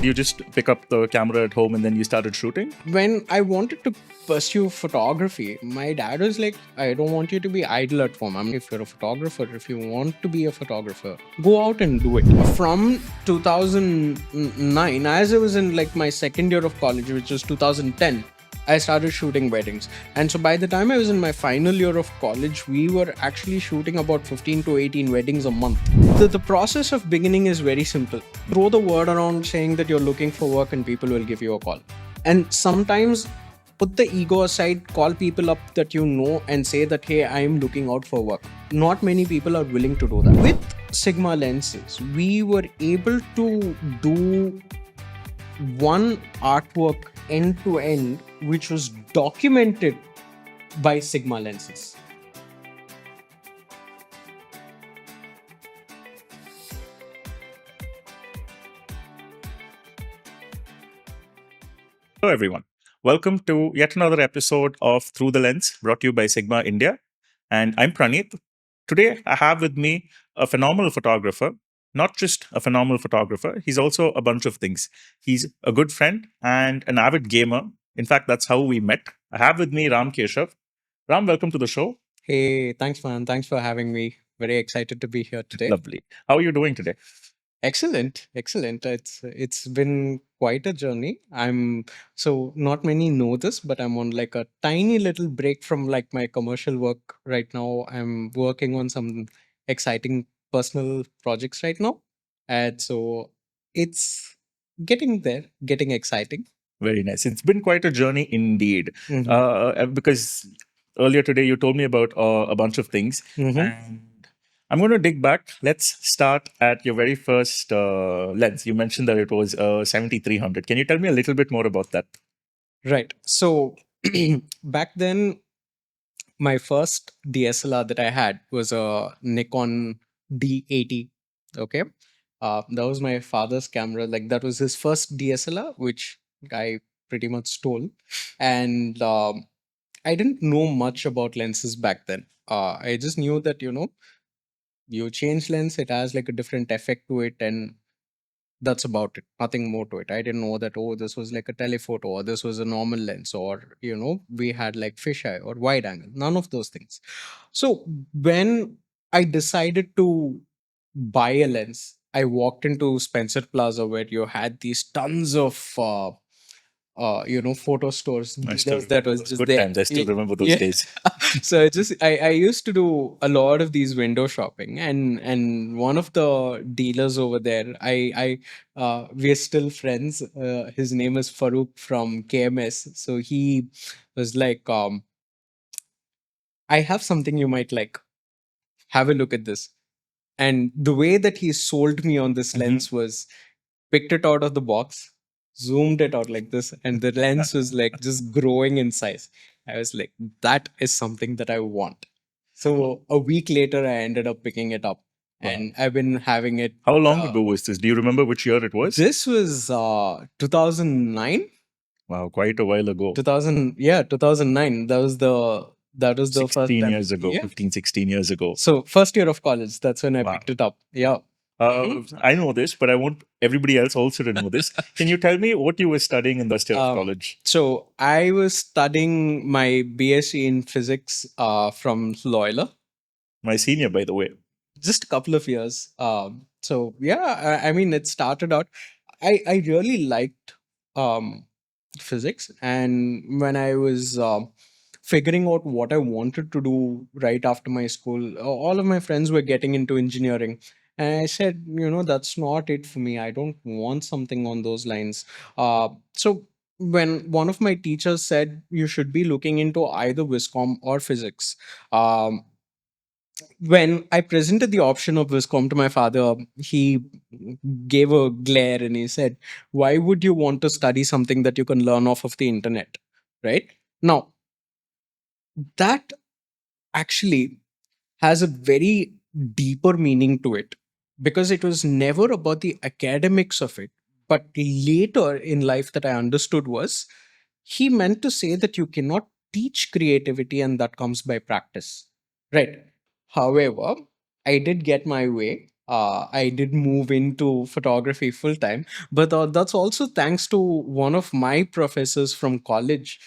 Did you just pick up the camera at home and then you started shooting? When I wanted to pursue photography, my dad was like, I don't want you to be idle at home. I mean, if you're a photographer, if you want to be a photographer, go out and do it. From 2009, as I was in like my second year of college, which was 2010, I started shooting weddings. And so by the time I was in my final year of college, we were actually shooting about 15 to 18 weddings a month. The process of beginning is very simple. Throw the word around saying that you're looking for work and people will give you a call. And sometimes put the ego aside, call people up that you know and say that, hey, I am looking out for work. Not many people are willing to do that. With Sigma lenses, we were able to do one artwork end to end, which was documented by Sigma lenses. Hello, everyone. Welcome to yet another episode of Through the Lens, brought to you by Sigma India. And I'm Praneeth. Today, I have with me a phenomenal photographer. Not just a phenomenal photographer, he's also a bunch of things. He's a good friend and an avid gamer. In fact, that's how we met. I have with me Ram Keshav. Ram, welcome to the show. Hey, thanks, man. Thanks for having me. Very excited to be here today. Lovely. How are you doing today? Excellent. It's been quite a journey. So not many know this, but I'm on like a tiny little break from like my commercial work right now. I'm working on some exciting personal projects right now. And so it's getting there, getting exciting. Very nice. It's been quite a journey indeed. Mhm. Because earlier today you told me about a bunch of things, Mhm. and I'm going to dig back. Let's start at your very first lens. You mentioned that it was 7300. Can you tell me a little bit more about that? Right. So back then, my first DSLR that I had was a Nikon D80. Okay. That was my father's camera. Like that was his first DSLR, which I pretty much stole. And I didn't know much about lenses back then. I just knew that, you change lens, it has like a different effect to it. And that's about it, nothing more to it. I didn't know that, oh, this was like a telephoto or this was a normal lens, or we had like fisheye or wide angle, none of those things. So when I decided to buy a lens, I walked into Spencer Plaza, where you had these tons of photo stores, I still dealers that remember was those just good there. times. I still remember those Yeah. days. So I used to do a lot of these window shopping, and one of the dealers over there, we're still friends. His name is Farouk from KMS. So he was like, I have something you might like. Have a look at this. And the way that he sold me on this Mhm. lens was, picked it out of the box, zoomed it out like this, and the lens was like just growing in size. I was like, that is something that I want. So a week later, I ended up picking it up, Wow. and I've been having it. How long ago was this? Do you remember which year it was? This was 2009. Wow, quite a while ago. 2009. That was the first 16 time. years ago, Yeah. 15, 16 years ago. So first year of college, that's when I Wow. picked it up. Yeah. I know this, but I want everybody else also to know this. Can you tell me what you were studying in the first year of college? So I was studying my BSc in physics from Loyola. My senior, by the way. Just a couple of years. So yeah, I mean, it started out. I really liked um, physics, and when I was figuring out what I wanted to do right after my school, all of my friends were getting into engineering. And I said, that's not it for me. I don't want something on those lines. So when one of my teachers said you should be looking into either Viscom or physics, when I presented the option of Viscom to my father, he gave a glare and he said, why would you want to study something that you can learn off of the internet? Right? Now, that actually has a very deeper meaning to it, because it was never about the academics of it. But later in life, that I understood was, he meant to say that you cannot teach creativity, and that comes by practice. Right. However, I did get my way. I did move into photography full time, but that's also thanks to one of my professors from college.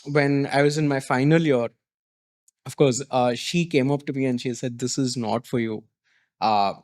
When I was in my final year, of course, she came up to me and she said, "This is not for you. Uh,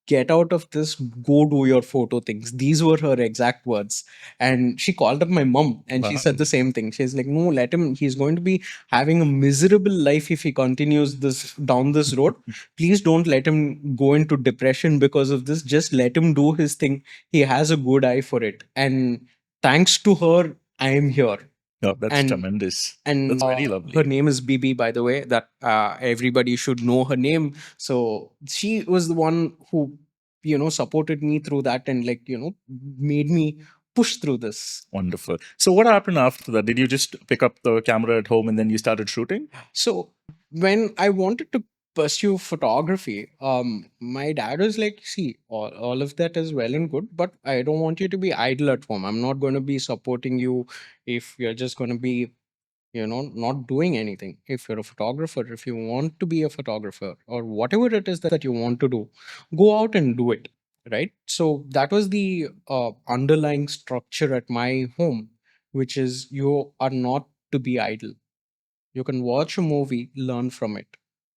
get out of this, go do your photo things." These were her exact words. And she called up my mom and she Wow. said the same thing. She's like, "No, let him, he's going to be having a miserable life if he continues this down this road. Please don't let him go into depression because of this. Just let him do his thing. He has a good eye for it." And thanks to her, I am here. No, that's and tremendous. and That's very her lovely. name is Bibi, by the way, that everybody should know her name. So she was the one who, supported me through that and, like, made me push through this. Wonderful. So, what happened after that? Did you just pick up the camera at home and then you started shooting? So when I wanted to pursue photography, my dad was like, "See, all of that is well and good, but I don't want you to be idle at home. I'm not going to be supporting you if you're just going to be, not doing anything. If you're a photographer, if you want to be a photographer, or whatever it is that you want to do, go out and do it." Right. So that was the underlying structure at my home, which is, you are not to be idle. You can watch a movie, learn from it.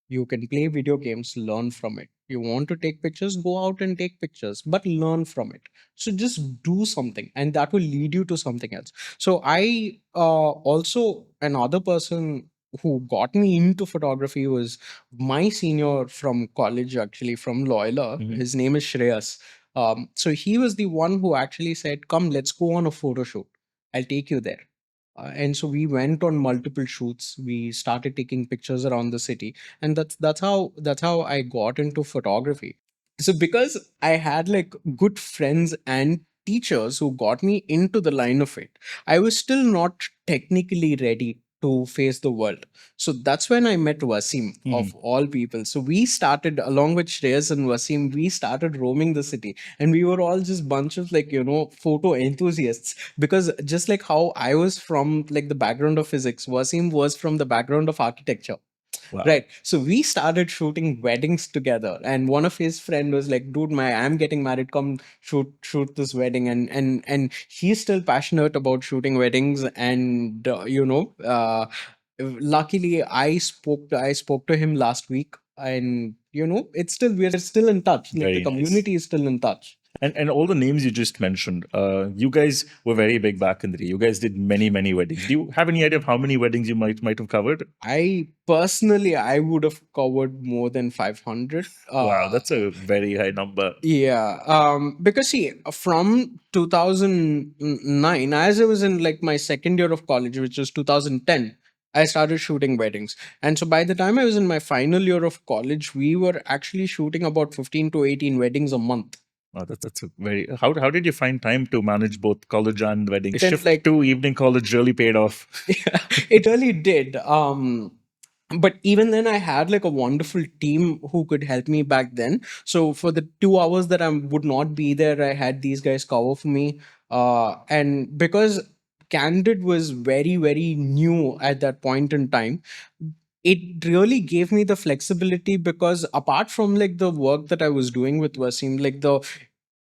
You can play video games, learn from it. You want to take pictures, go out and take pictures, but learn from it. So just do something, and that will lead you to something else. So I also, another person who got me into photography was my senior from college, actually from Loyola. Mhm. His name is Shreyas. So he was the one who actually said, "Come, let's go on a photo shoot. I'll take you there." And so we went on multiple shoots. We started taking pictures around the city, and that's how I got into photography. So because I had like good friends and teachers who got me into the line of it, I was still not technically ready to face the world. So that's when I met Wasim, Mhm. of all people. So we started, along with Shreyas and Wasim, we started roaming the city, and we were all just bunch of, like, photo enthusiasts. Because just like how I was from like the background of physics, Wasim was from the background of architecture. Wow. Right. So we started shooting weddings together, and one of his friend was like, "Dude, I'm getting married. Come shoot this wedding." And he's still passionate about shooting weddings. And luckily, I spoke to him last week, and it's still, we're still in touch. Like, the Very nice. community is still in touch. And all the names you just mentioned, you guys were very big back in the day. You guys did many weddings. Do you have any idea of how many weddings you might have covered? I personally, I would have covered more than 500. Wow, that's a very high number. Yeah, because see, from 2009, as I was in like my second year of college, which was 2010, I started shooting weddings. And so by the time I was in my final year of college, we were actually shooting about 15 to 18 weddings a month. Wow, that's a very. How did you find time to manage both college and wedding? Then, Shift like, to evening college really paid off. yeah, it really did. But even then, I had like a wonderful team who could help me back then. So for the 2 hours that I would not be there, I had these guys cover for me. And because Candid was very, very new at that point in time, it really gave me the flexibility, because apart from like the work that I was doing with Wasim, like the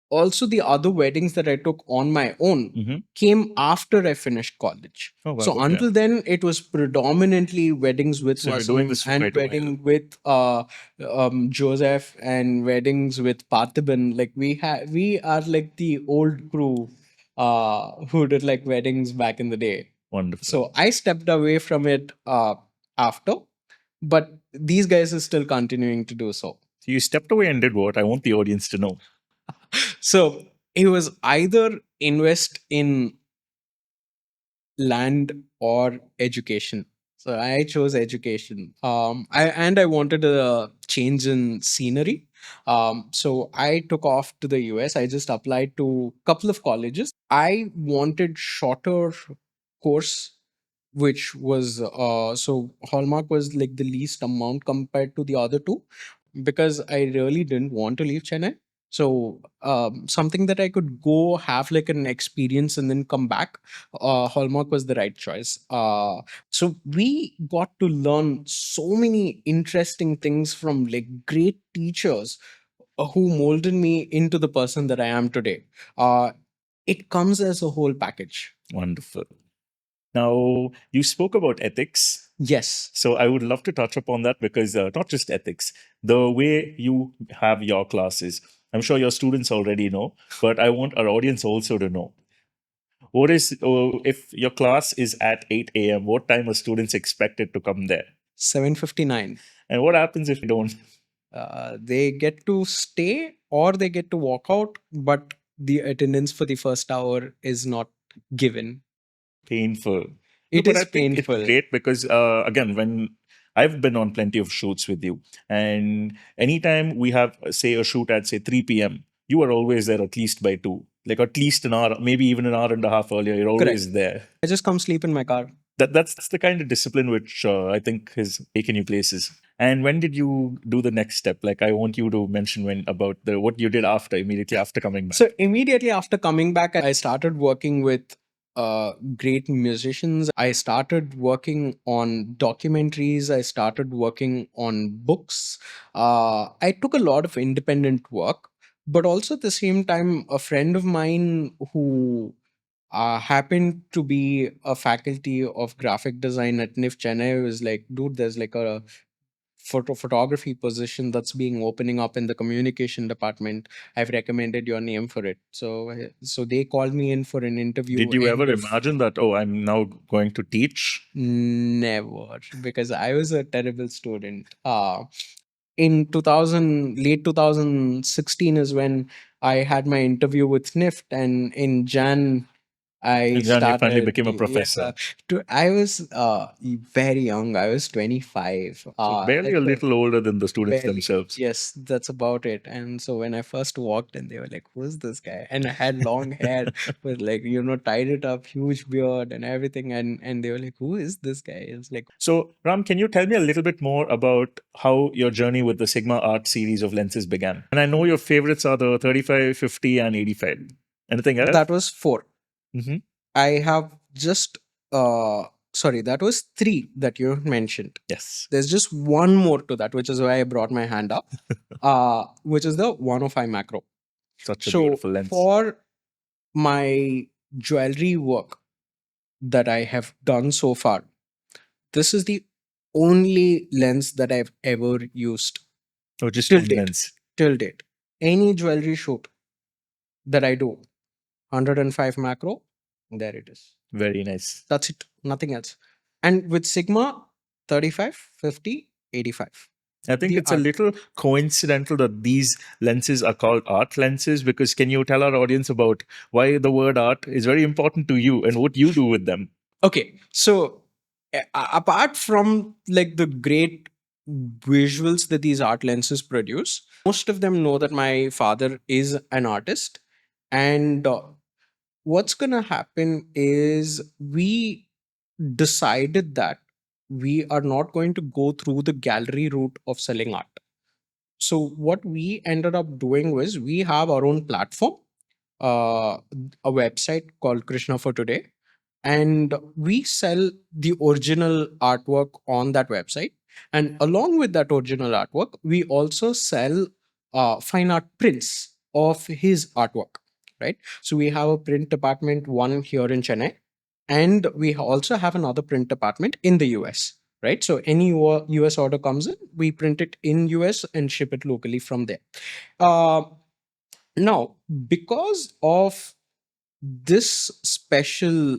also the other weddings that I took on my own Hmm. came after I finished college. Oh wow, So okay. until then, it was predominantly weddings with So you're doing Wasim this for and quite a while. wedding with Joseph and weddings with Parthiban. Like, we are like the old crew who did like weddings back in the day. Wonderful. So I stepped away from it after, but these guys are still continuing to do so. So you stepped away and did what? I want the audience to know. So it was either invest in land or education. So I chose education. I wanted a change in scenery. So I took off to the US. I just applied to a couple of colleges. I wanted shorter course, which was so Hallmark was like the least amount compared to the other two, because I really didn't want to leave Chennai. So something that I could go have like an experience and then come back. Hallmark was the right choice. So we got to learn so many interesting things from like great teachers who molded me into the person that I am today. It comes as a whole package. Wonderful. Now, you spoke about ethics. Yes. So I would love to touch upon that because not just ethics, the way you have your classes. I'm sure your students already know, but I want our audience also to know. What is, if your class is at 8 a.m., what time are students expected to come there? 7:59. And what happens if they don't? They get to stay or they get to walk out, but the attendance for the first hour is not given. Painful. No, It but I is think it's painful. great because, again, when I've been on plenty of shoots with you, and anytime we have, say, a shoot at, say, 3 p.m., you are always there at least by 2, like at least an hour, maybe even an hour and a half earlier. You're Correct. always there. I just come sleep in my car. That's the kind of discipline which I think has taken you places. And when did you do the next step? Like, I want you to mention when about the what you did after, immediately after coming back. So immediately after coming back, I started working with great musicians. I started working on documentaries. I started working on books. I took a lot of independent work, but also at the same time, a friend of mine who happened to be a faculty of graphic design at NIF Chennai was like, dude, there's like a photography position that's being opening up in the communication department. I've recommended your name for it. So they called me in for an interview. Did you end ever of imagine that, oh, I'm now going to teach? Never, because I was a terrible student. In 2000, late 2016 is when I had my interview with NIFT, and in Jan I And then you finally started. became a Yeah, professor. I was very young. I was 25. So barely a little older than the students Barely. themselves. Yes, that's about it. And so when I first walked in, they were like, "Who's this guy?" And I had long hair with, like, tied it up, huge beard and everything. And they were like, "Who is this guy?" It's like, So, Ram, can you tell me a little bit more about how your journey with the Sigma Art series of lenses began? And I know your favorites are the 35, 50, and 85. Anything else? that was 4. Hmm. I have just sorry, that was 3 that you mentioned. Yes. There's just one more to that, which is why I brought my hand up, which is the 105 macro. Such a So beautiful lens. for my jewelry work that I have done so far, this is the only lens that I've ever used Oh, just till one date. lens. Till date. Any jewelry shoot that I do, 105 macro, there it is. Very nice. That's it. Nothing else. And with Sigma, 35, 50, 85. I think The it's a art. little coincidental that these lenses are called art lenses because can you tell our audience about why the word art is very important to you and what you do with them? Okay. So apart from like the great visuals that these art lenses produce, most of them know that my father is an artist. And what's going to happen is we decided that we are not going to go through the gallery route of selling art. So what we ended up doing was we have our own platform, uh, a website called Krishna for Today, and we sell the original artwork on that website. And along with that original artwork, we also sell fine art prints of his artwork. Right. So we have a print department, one here in Chennai, and we also have another print department in the US. Right. So any US order comes in, we print it in US and ship it locally from there. Uh, Now, because of this special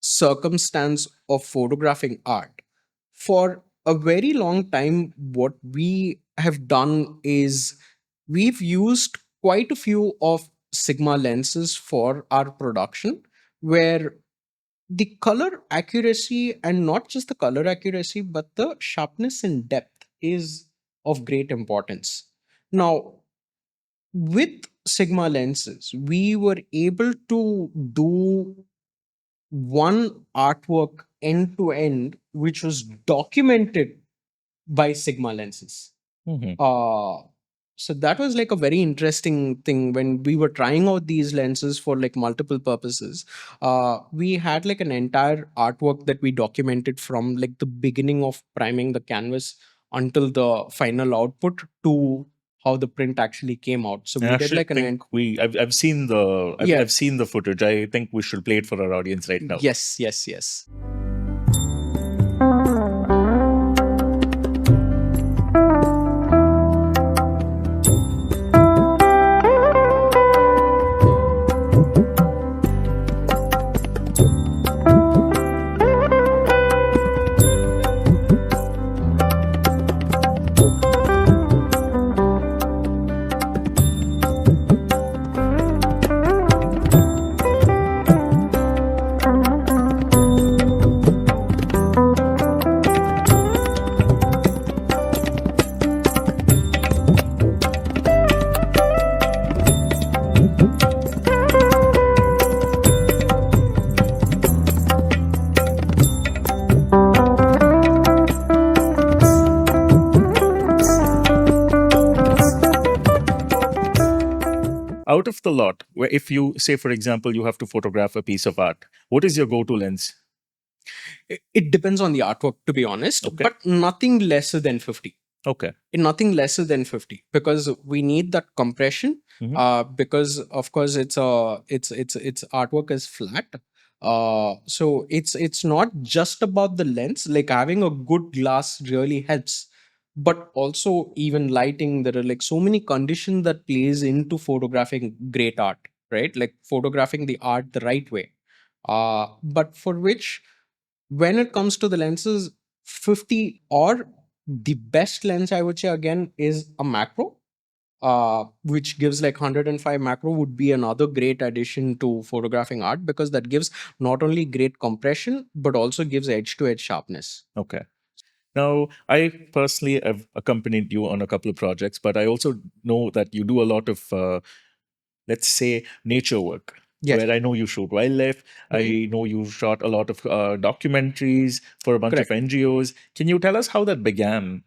circumstance of photographing art, for a very long time, what we have done is we've used quite a few of Sigma lenses for our production, where the color accuracy, and not just the color accuracy, but the sharpness and depth is of great importance. Now, with Sigma lenses, we were able to do one artwork end to end, which was documented by Sigma lenses. Mhm. So that was like a very interesting thing when we were trying out these lenses for like multiple purposes. We had like an entire artwork that we documented from like the beginning of priming the canvas until the final output to how the print actually came out. So I we did actually like an think I've seen yeah. I've seen the footage. I think we should play it for our audience right now. Yes, yes, yes. Out of the lot, where if you say, for example, you have to photograph a piece of art, what is your go-to lens? It depends on the artwork, to be honest, Okay. but nothing lesser than 50. Okay. Nothing lesser than 50, because we need that compression. Mhm. Because of course it's artwork is flat. So it's not just about the lens. Like having a good glass really helps, but also even lighting. There are like so many conditions that plays into photographing great art, right? Like photographing the art the right way. But for which, when it comes to the lenses, 50 or the best lens I would say again is a macro, which gives like 105 macro would be another great addition to photographing art, because that gives not only great compression but also gives edge to edge sharpness. Okay. Now, I personally have accompanied you on a couple of projects, but I also know that you do a lot of, let's say, nature work. Yes. Where I know you shoot wildlife. I know you shot a lot of documentaries for a bunch of Correct. NGOs. Can you tell us how that began?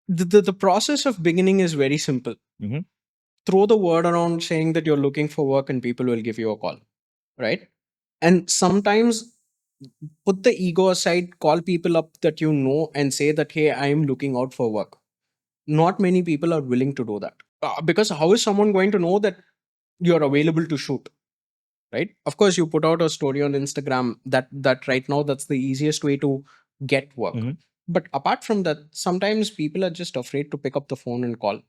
The process of beginning is very simple. Mhm. Throw the word around saying that you're looking for work and people will give you a call, right? And sometimes put the ego aside, call people up that you know and say that, hey, I am looking out for work. Not many people are willing to do that. Because how is someone going to know that you're available to shoot, right? Of course you put out a story on Instagram. That right now that's the easiest way to get work. Mhm. But apart from that, sometimes people are just afraid to pick up the phone and call.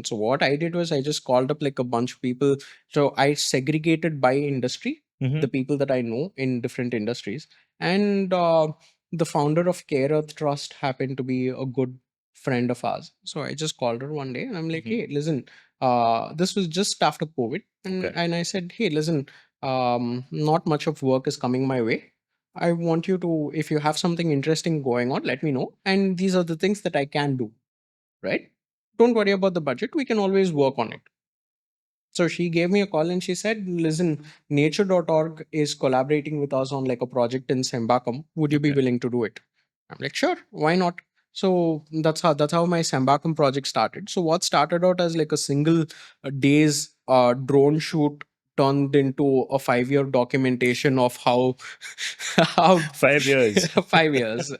So what I did was I just called up like a bunch of people. So I segregated by industry, Mhm. the people that I know in different industries. And the founder of Care Earth Trust happened to be a good friend of ours. So I just called her one day and I'm like, Mhm. hey, listen, this was just after COVID. Okay. And I said, hey, listen, not much of work is coming my way. I want you to, if you have something interesting going on, let me know. And these are the things that I can do, right? Don't worry about the budget. We can always work on it. So she gave me a call and she said, listen, nature.org is collaborating with us on like a project in Sembakam. Would you be Okay. willing to do it? I'm like, sure, why not? So that's how my Sembakam project started. So what started out as like a single day's drone shoot turned into a 5 year documentation of how how 5 years. 5 years,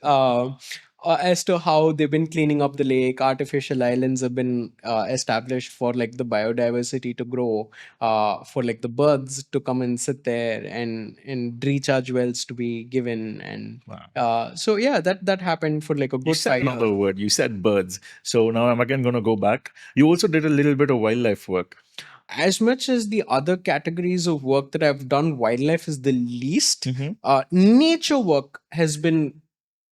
as to how they've been cleaning up the lake. Artificial islands have been established for like the biodiversity to grow, for like the birds to come and sit there, and recharge wells to be given. And Wow. so yeah, that happened for like a You good said 5 years. another word. You said birds. So now I'm again going to go back. You also did a little bit of wildlife work. As much as the other categories of work that I've done, wildlife is the least. Mhm. Nature work has been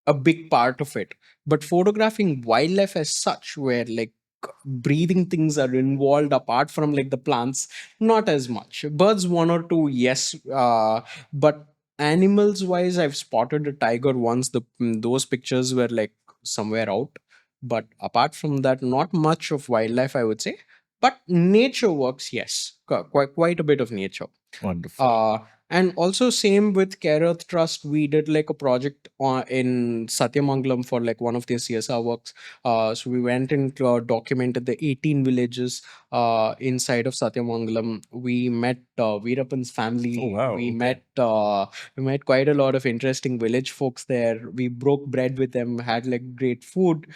a big part of it, but photographing wildlife as such, where like breathing things are involved apart from like the plants, not as much. Birds, one or two, yes. But animals wise, I've spotted a tiger once. Those pictures were like somewhere out. But apart from that, not much of wildlife, I would say. But nature works, yes, quite a bit of nature. Wonderful. And also same with Care Earth Trust, we did like a project in Satyamangalam for like one of their CSR works. So we went and documented the 18 villages inside of Satyamangalam. We met Veerappan's family. Oh, wow. We Okay. met quite a lot of interesting village folks there. We broke bread with them, had like great food.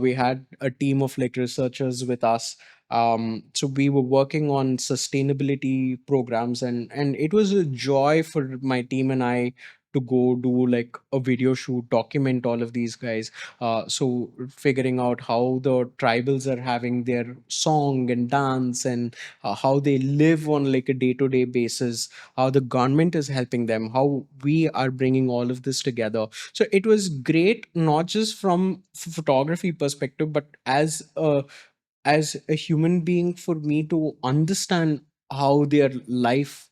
We had a team of like researchers with us. So we were working on sustainability programs, and it was a joy for my team and I to go do like a video shoot, document all of these guys. So figuring out how the tribals are having their song and dance, and how they live on like a day-to-day basis, how the government is helping them, how we are bringing all of this together. So it was great, not just from photography perspective, but as a human being, for me to understand how their life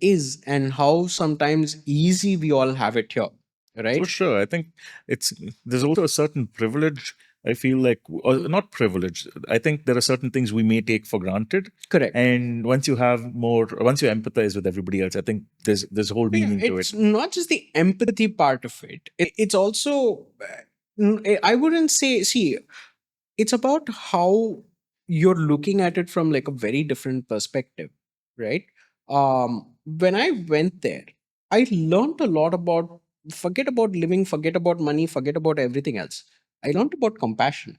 is, and how sometimes easy we all have it here, For right? sure. I think it's there's also a certain privilege. I feel like, or not privilege. I think there are certain things we may take for granted. Correct. And once you empathize with everybody else, I think there's a whole Yeah, meaning to it. it's not just the empathy part of it. It's also, I wouldn't say, see, it's about how you're looking at it from like a very different perspective, right? When I went there, I learned a lot about, forget about living, forget about money, forget about everything else. I learned about compassion.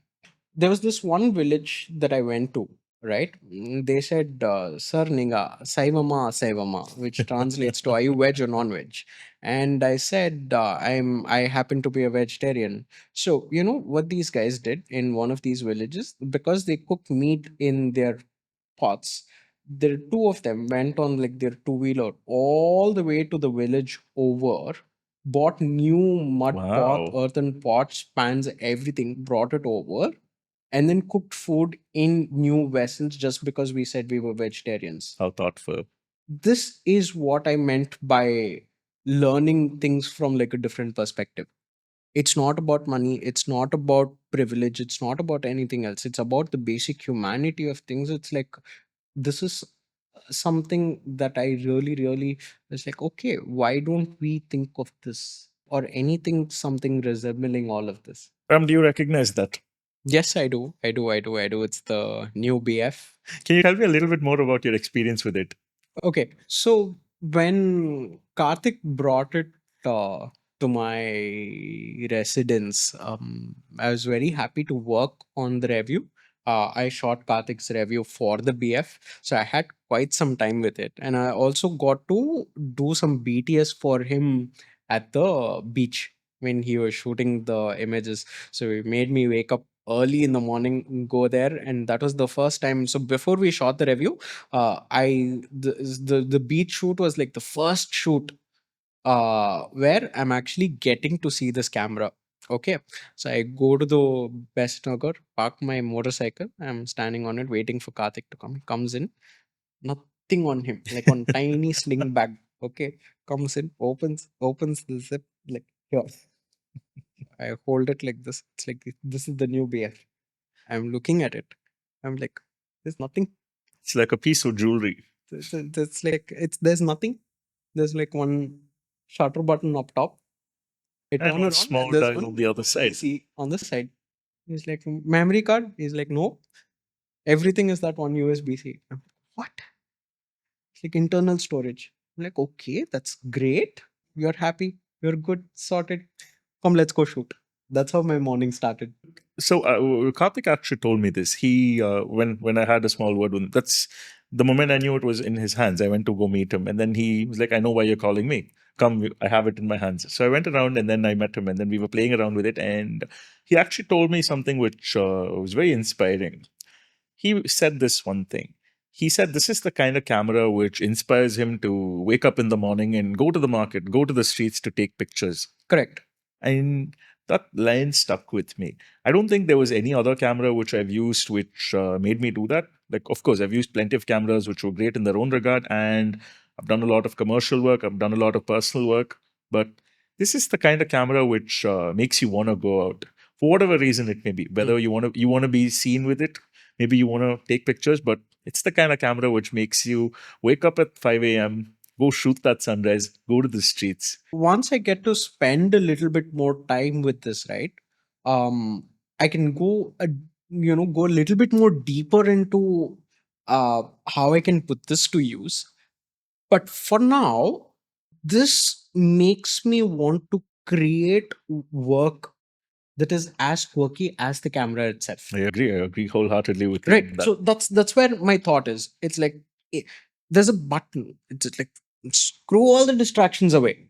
There was this one village that I went to, right? They said, Sir Ninga, Saivama, Saivama, which translates to, are you veg or non veg? And I said, I happen to be a vegetarian. So, you know what these guys did in one of these villages? Because they cook meat in their pots, the two of them went on like their two-wheeler all the way to the village over, bought new mud pot, Wow, earthen pots, pans, everything, brought it over, and then cooked food in new vessels just because we said we were vegetarians. how thoughtful. This is what I meant by learning things from like a different perspective. It's not about money, it's not about privilege, it's not about anything else. It's about the basic humanity of things. It's like, this is something that I really, really was like, okay, why don't we think of this or anything, something resembling all of this? Ram, do you recognize that? Yes, I do. I do. It's the new BF. Can you tell me a little bit more about your experience with it? Okay, so when Karthik brought it to my residence, I was very happy to work on the review. I shot Karthik's review for the BF, so I had quite some time with it, and I also got to do some BTS for him at the beach when he was shooting the images. So he made me wake up early in the morning, go there, and that was the first time. So before we shot the review, I the beach shoot was like the first shoot where I'm actually getting to see this camera. Okay, so I go to the Best Nagar, park my motorcycle. I'm standing on it, waiting for Karthik to come. He comes in, nothing on him, like on tiny sling bag. Okay, comes in, opens the zip, like here. I hold it like this. It's like, this is the new BF. I'm looking at it. I'm like, there's nothing. It's like a piece of jewelry It's like, there's nothing. There's like one shutter button up top. I and turn one around small and there's dial one on the other side. USB on the side. He's like, memory card? He's like, no. Everything is that one USB-C. I'm like, what? It's like internal storage. I'm like, okay, that's great. You're happy. You're good. Sorted. Come, let's go shoot. That's how my morning started. So Karthik actually told me this. He when I had a small word with him, that's the moment I knew it was in his hands. I went to go meet him, and then he was like, "I know why you're calling me. Come, I have it in my hands." So I went around, and then I met him, and then we were playing around with it, and he actually told me something which was very inspiring. He said this one thing. He said this is the kind of camera which inspires him to wake up in the morning and go to the market, go to the streets to take pictures. Correct. And that line stuck with me. I don't think there was any other camera which I've used which made me do that. Like, of course, I've used plenty of cameras which were great in their own regard, and I've done a lot of commercial work, I've done a lot of personal work, but this is the kind of camera which makes you want to go out for whatever reason it may be. Whether you want to be seen with it, maybe you want to take pictures, but it's the kind of camera which makes you wake up at 5 a.m., go shoot that sunrise, go to the streets. Once I get to spend a little bit more time with this, right? I can go a little bit more deeper into how I can put this to use. But for now, this makes me want to create work that is as quirky as the camera itself. I agree. I agree wholeheartedly with you Right. on that. So that's where my thought is. It's like eh, there's a button. It's just like screw all the distractions away.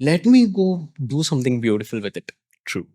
Let me go do something beautiful with it. True.